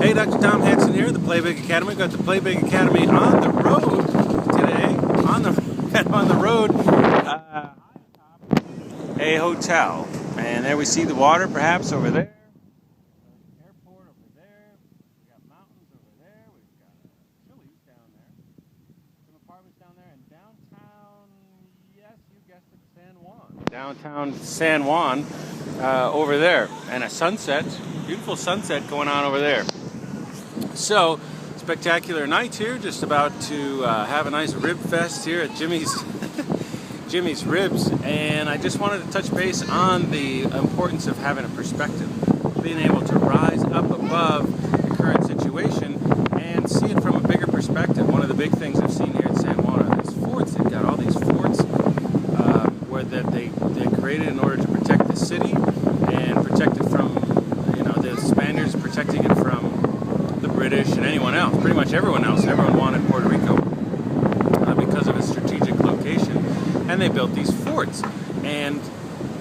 Hey, Dr. Tom Hanson here, the Play Big Academy. We've got the Play Big Academy on the road today. On the road, a hotel, and there we see the water, perhaps over there. Airport over there. We got mountains over there. We've got chilies down there. Some apartments down there, and downtown. Yes, you guessed it, San Juan. Downtown San Juan over there, and a sunset. Beautiful sunset going on over there. So, spectacular night here, just about to have a nice rib fest here at Jimmy's Ribs, and I just wanted to touch base on the importance of having a perspective, being able to rise up above the current situation and see it from a bigger perspective. One of the big things I've seen here at San Juan are these forts. They've got all these forts where they created in order to protect the city and protect it from, the Spaniards, protecting it from the British and anyone else, pretty much everyone else. Everyone wanted Puerto Rico because of its strategic location, and they built these forts. And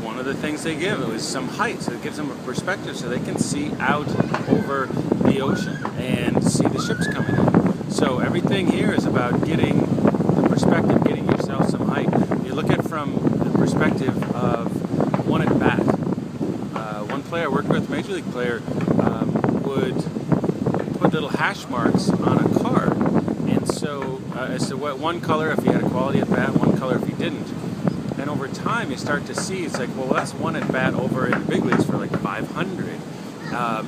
one of the things they give was some height, so it gives them a perspective so they can see out over the ocean and see the ships coming in. So everything here is about getting the perspective, getting yourself some height. You look at it from the perspective of one at bat. One player I worked with, major league player, would put little hash marks on a card, and so as to what one color if he had a quality at bat, one color if he didn't. And over time you start to see it's like, well, that's one at bat over in the big leagues for like 500.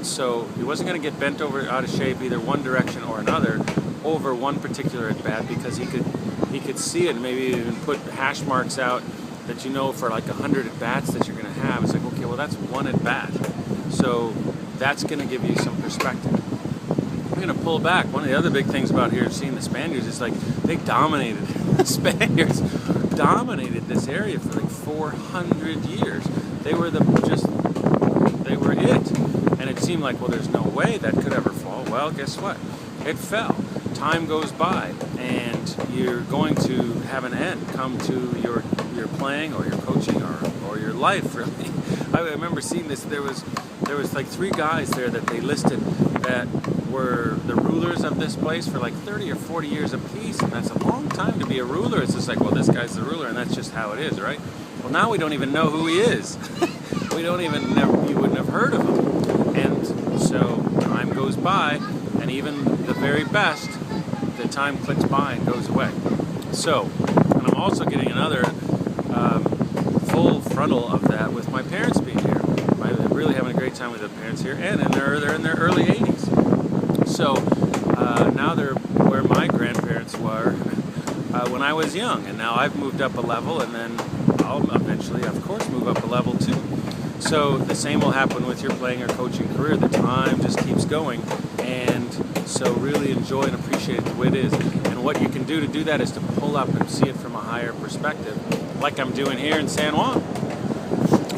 So he wasn't going to get bent over out of shape either one direction or another over one particular at bat, because he could see it and maybe even put hash marks out that for like 100 at bats that you're going to have. It's like, okay, well, that's one at bat, so that's going to give you some perspective. I'm going to pull back. One of the other big things about here, seeing the Spaniards, is like they dominated. The Spaniards dominated this area for like 400 years. They were it. And it seemed like, well, there's no way that could ever fall. Well, guess what? It fell. Time goes by, and you're going to have an end come to your playing or your coaching or your life, really. I remember seeing this. There was like 3 guys there that they listed that were the rulers of this place for like 30 or 40 years apiece, and that's a long time to be a ruler. It's just like, well, this guy's the ruler, and that's just how it is, right? Well, now we don't even know who he is. We don't even know. You wouldn't have heard of him. And so time goes by, and even the very best, the time clicks by and goes away. So, and I'm also getting another full frontal of that with my parents being here. I'm really having a great time with the parents here, and they're in their early 80s. So now they're where my grandparents were when I was young, and now I've moved up a level, and then I'll eventually, of course, move up a level too. So the same will happen with your playing or coaching career. The time just keeps going, and so really enjoy and appreciate it the way it is. And what you can do to do that is to pull up and see it from a higher perspective, like I'm doing here in San Juan.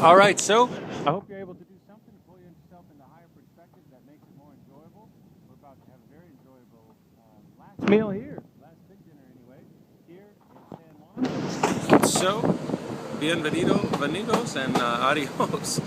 All right, so I hope you're able to do something to pull yourself into higher perspective that makes it more enjoyable. We're about to have a very enjoyable last meal here, last big dinner anyway, here in San Juan. So, bienvenidos and adios.